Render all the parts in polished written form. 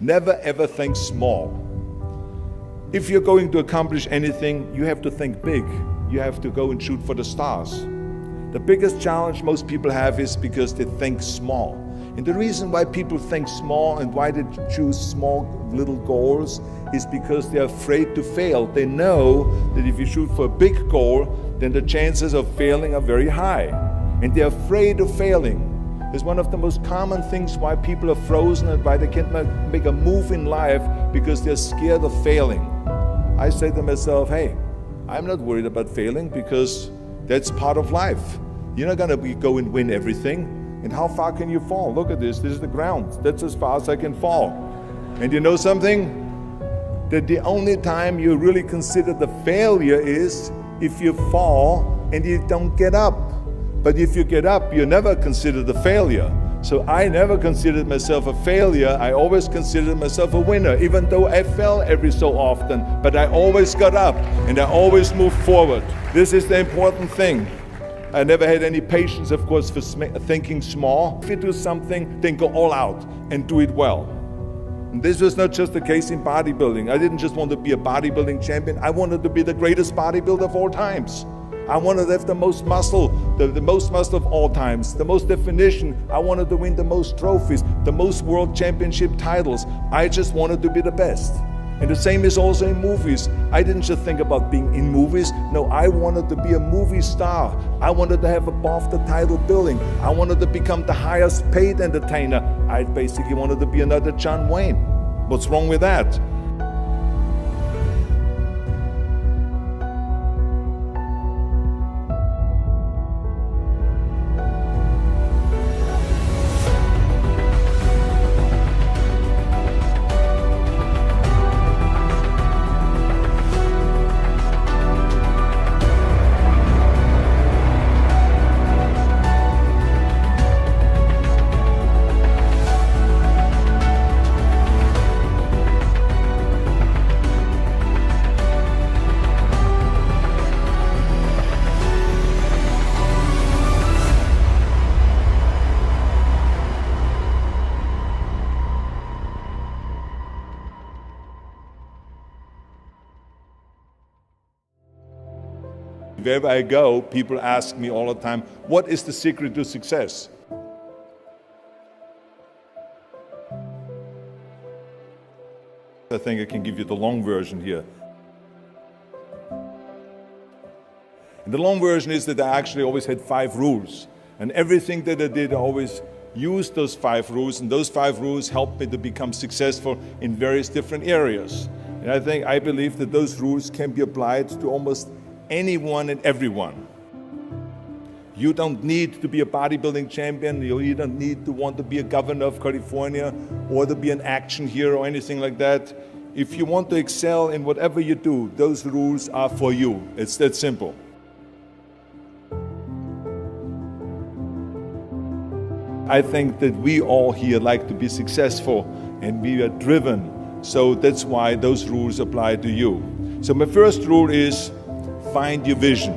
Never ever think small. If you're going to accomplish anything, you have to think big. You have to go and shoot for the stars. The biggest challenge most people have is because they think small. And the reason why people think small and why they choose small little goals is because they're afraid to fail. They know that if you shoot for a big goal, then the chances of failing are very high. And they're afraid of failing. It's one of the most common things why people are frozen and why they can't make a move in life, because they're scared of failing. I say to myself, hey, I'm not worried about failing because that's part of life. You're not gonna go and win everything. And how far can you fall? Look at this, this is the ground. That's as far as I can fall. And you know something? That the only time you really consider the failure is if you fall and you don't get up. But if you get up, you never consider the failure. So I never considered myself a failure. I always considered myself a winner, even though I fell every so often. But I always got up and I always moved forward. This is the important thing. I never had any patience, of course, for thinking small. If you do something, then go all out and do it well. And this was not just the case in bodybuilding. I didn't just want to be a bodybuilding champion. I wanted to be the greatest bodybuilder of all times. I wanted to have the most muscle, the most muscle of all times, the most definition. I wanted to win the most trophies, the most world championship titles. I just wanted to be the best. And the same is also in movies. I didn't just think about being in movies. No, I wanted to be a movie star. I wanted to have above the title billing. I wanted to become the highest paid entertainer. I basically wanted to be another John Wayne. What's wrong with that? Wherever I go, people ask me all the time, what is the secret to success? I think I can give you the long version here. And the long version is that I actually always had 5 rules. And everything that I did, I always used those 5 rules, and those 5 rules helped me to become successful in various different areas. And I believe that those rules can be applied to almost anyone and everyone. You don't need to be a bodybuilding champion, you don't need to want to be a governor of California or to be an action hero or anything like that. If you want to excel in whatever you do, those rules are for you. It's that simple. I think that we all here like to be successful and we are driven. So that's why those rules apply to you. So my first rule is find your vision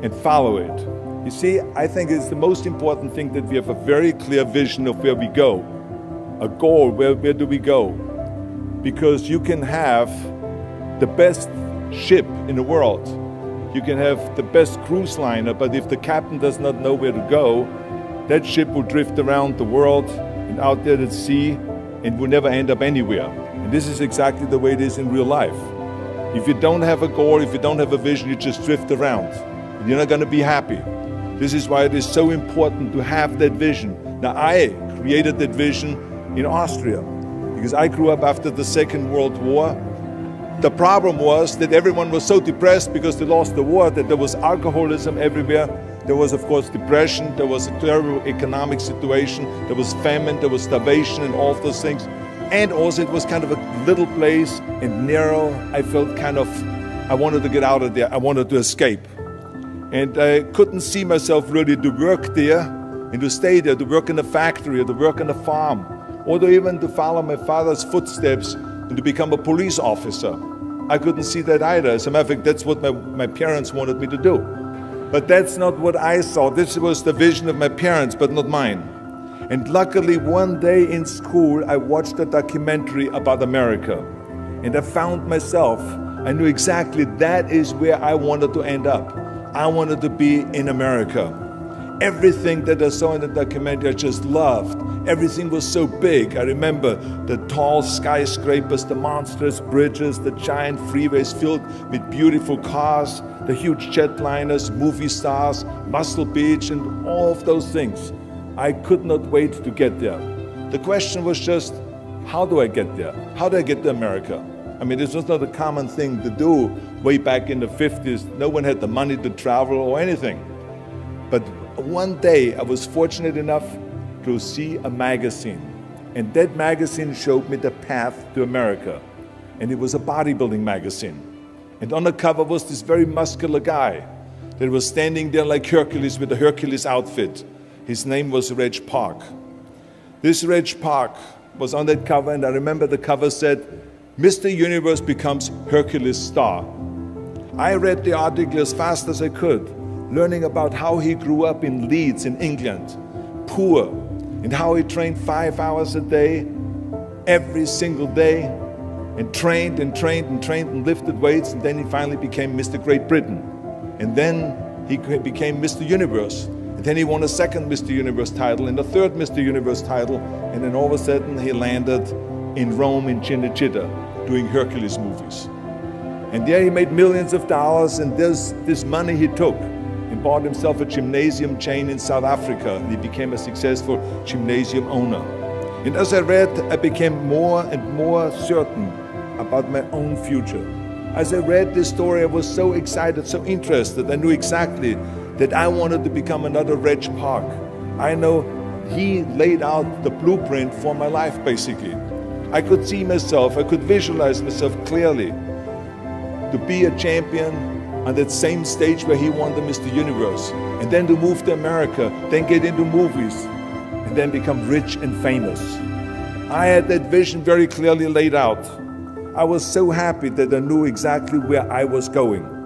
and follow it. You see, I think it's the most important thing that we have a very clear vision of where we go. A goal, where do we go? Because you can have the best ship in the world. You can have the best cruise liner, but if the captain does not know where to go, that ship will drift around the world and out there at sea and will never end up anywhere. And this is exactly the way it is in real life. If you don't have a goal, if you don't have a vision, you just drift around. And you're not going to be happy. This is why it is so important to have that vision. Now, I created that vision in Austria because I grew up after the Second World War. The problem was that everyone was so depressed because they lost the war that there was alcoholism everywhere. There was, of course, depression. There was a terrible economic situation. There was famine. There was starvation and all of those things. And also it was kind of a little place and narrow. I felt I wanted to get out of there. I wanted to escape. And I couldn't see myself really to work there and to stay there, to work in a factory or to work on a farm, or to even to follow my father's footsteps and to become a police officer. I couldn't see that either. As a matter of fact, that's what my parents wanted me to do. But that's not what I saw. This was the vision of my parents, but not mine. And luckily, one day in school, I watched a documentary about America. And I found myself, I knew exactly that is where I wanted to end up. I wanted to be in America. Everything that I saw in the documentary, I just loved. Everything was so big. I remember the tall skyscrapers, the monstrous bridges, the giant freeways filled with beautiful cars, the huge jetliners, movie stars, Muscle Beach, and all of those things. I could not wait to get there. The question was just, how do I get there? How do I get to America? I mean, this was not a common thing to do way back in the 50s. No one had the money to travel or anything. But one day I was fortunate enough to see a magazine. And that magazine showed me the path to America. And it was a bodybuilding magazine. And on the cover was this very muscular guy that was standing there like Hercules with a Hercules outfit. His name was Reg Park. This Reg Park was on that cover, and I remember the cover said, Mr. Universe becomes Hercules star. I read the article as fast as I could, learning about how he grew up in Leeds in England, poor, and how he trained 5 hours a day, every single day, and trained and trained and trained and lifted weights, and then he finally became Mr. Great Britain. And then he became Mr. Universe. And then he won a second Mr. Universe title and a third Mr. Universe title, and then all of a sudden he landed in Rome in Cinecittà doing Hercules movies. And there he made millions of dollars, and this money he took and bought himself a gymnasium chain in South Africa, and he became a successful gymnasium owner. And as I read, I became more and more certain about my own future. As I read this story, I was so excited, so interested. I knew exactly that I wanted to become another Reg Park. I know he laid out the blueprint for my life, basically. I could see myself, I could visualize myself clearly to be a champion on that same stage where he won the Mr. Universe, and then to move to America, then get into movies, and then become rich and famous. I had that vision very clearly laid out. I was so happy that I knew exactly where I was going.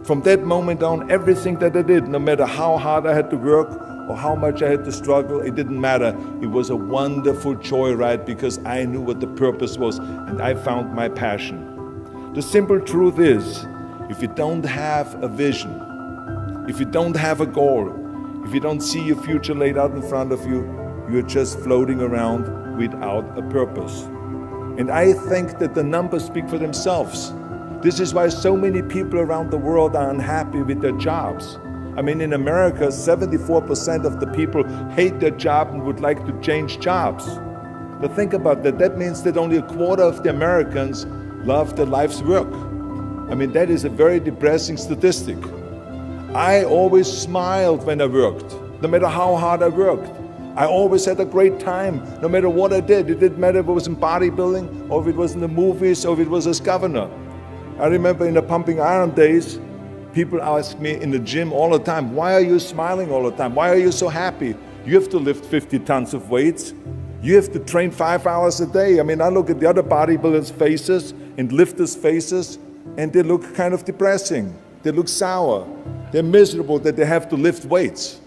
From that moment on, everything that I did, no matter how hard I had to work or how much I had to struggle, it didn't matter. It was a wonderful joyride because I knew what the purpose was and I found my passion. The simple truth is, if you don't have a vision, if you don't have a goal, if you don't see your future laid out in front of you, you're just floating around without a purpose. And I think that the numbers speak for themselves. This is why so many people around the world are unhappy with their jobs. I mean, in America, 74% of the people hate their job and would like to change jobs. But think about that. That means that only a quarter of the Americans love their life's work. I mean, that is a very depressing statistic. I always smiled when I worked, no matter how hard I worked. I always had a great time, no matter what I did. It didn't matter if it was in bodybuilding, or if it was in the movies, or if it was as governor. I remember in the pumping iron days, people ask me in the gym all the time, why are you smiling all the time? Why are you so happy? You have to lift 50 tons of weights. You have to train 5 hours a day. I mean, I look at the other bodybuilders' faces and lifters' faces, and they look kind of depressing. They look sour. They're miserable that they have to lift weights.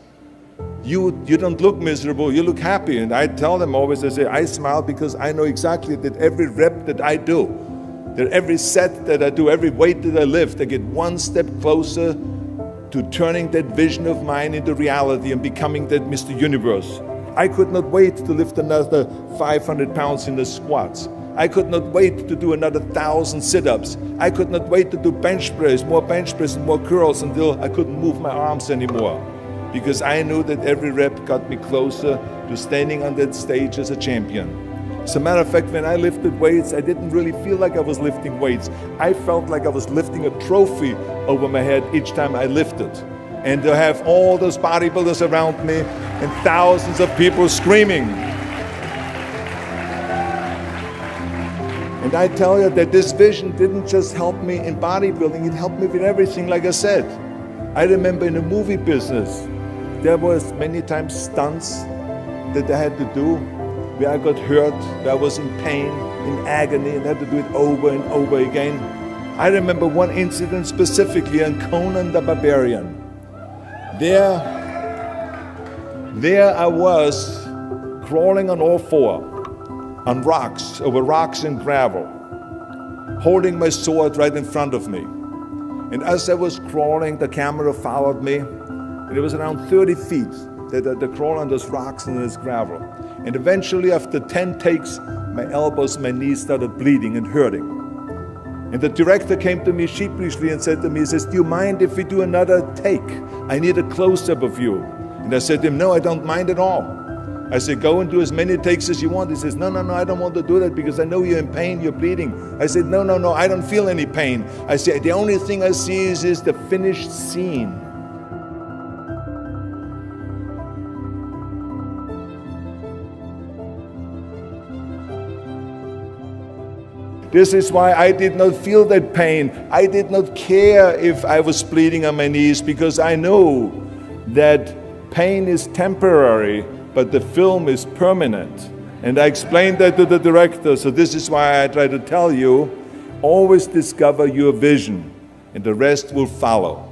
You don't look miserable, you look happy. And I tell them always, I say, I smile because I know exactly that every rep that I do, that every set that I do, every weight that I lift, I get one step closer to turning that vision of mine into reality and becoming that Mr. Universe. I could not wait to lift another 500 pounds in the squats. I could not wait to do another 1,000 sit-ups. I could not wait to do bench press and more curls until I couldn't move my arms anymore. Because I knew that every rep got me closer to standing on that stage as a champion. As a matter of fact, when I lifted weights, I didn't really feel like I was lifting weights. I felt like I was lifting a trophy over my head each time I lifted. And to have all those bodybuilders around me and thousands of people screaming. And I tell you that this vision didn't just help me in bodybuilding, it helped me with everything, like I said. I remember in the movie business, there was many times stunts that I had to do where I got hurt, where I was in pain, in agony, and had to do it over and over again. I remember one incident specifically on Conan the Barbarian. There I was crawling on all four, on rocks, over rocks and gravel, holding my sword right in front of me. And as I was crawling, the camera followed me, and it was around 30 feet that crawl on those rocks and this gravel. And eventually, after 10 takes, my elbows, my knees started bleeding and hurting. And the director came to me sheepishly and said to me, he says, "Do you mind if we do another take? I need a close-up of you." And I said to him, "No, I don't mind at all." I said, "Go and do as many takes as you want." He says, no, I don't want to do that because I know you're in pain, you're bleeding." I said, no, I don't feel any pain. I said, "The only thing I see is the finished scene." This is why I did not feel that pain. I did not care if I was bleeding on my knees because I know that pain is temporary, but the film is permanent. And I explained that to the director, so this is why I try to tell you, always discover your vision, and the rest will follow.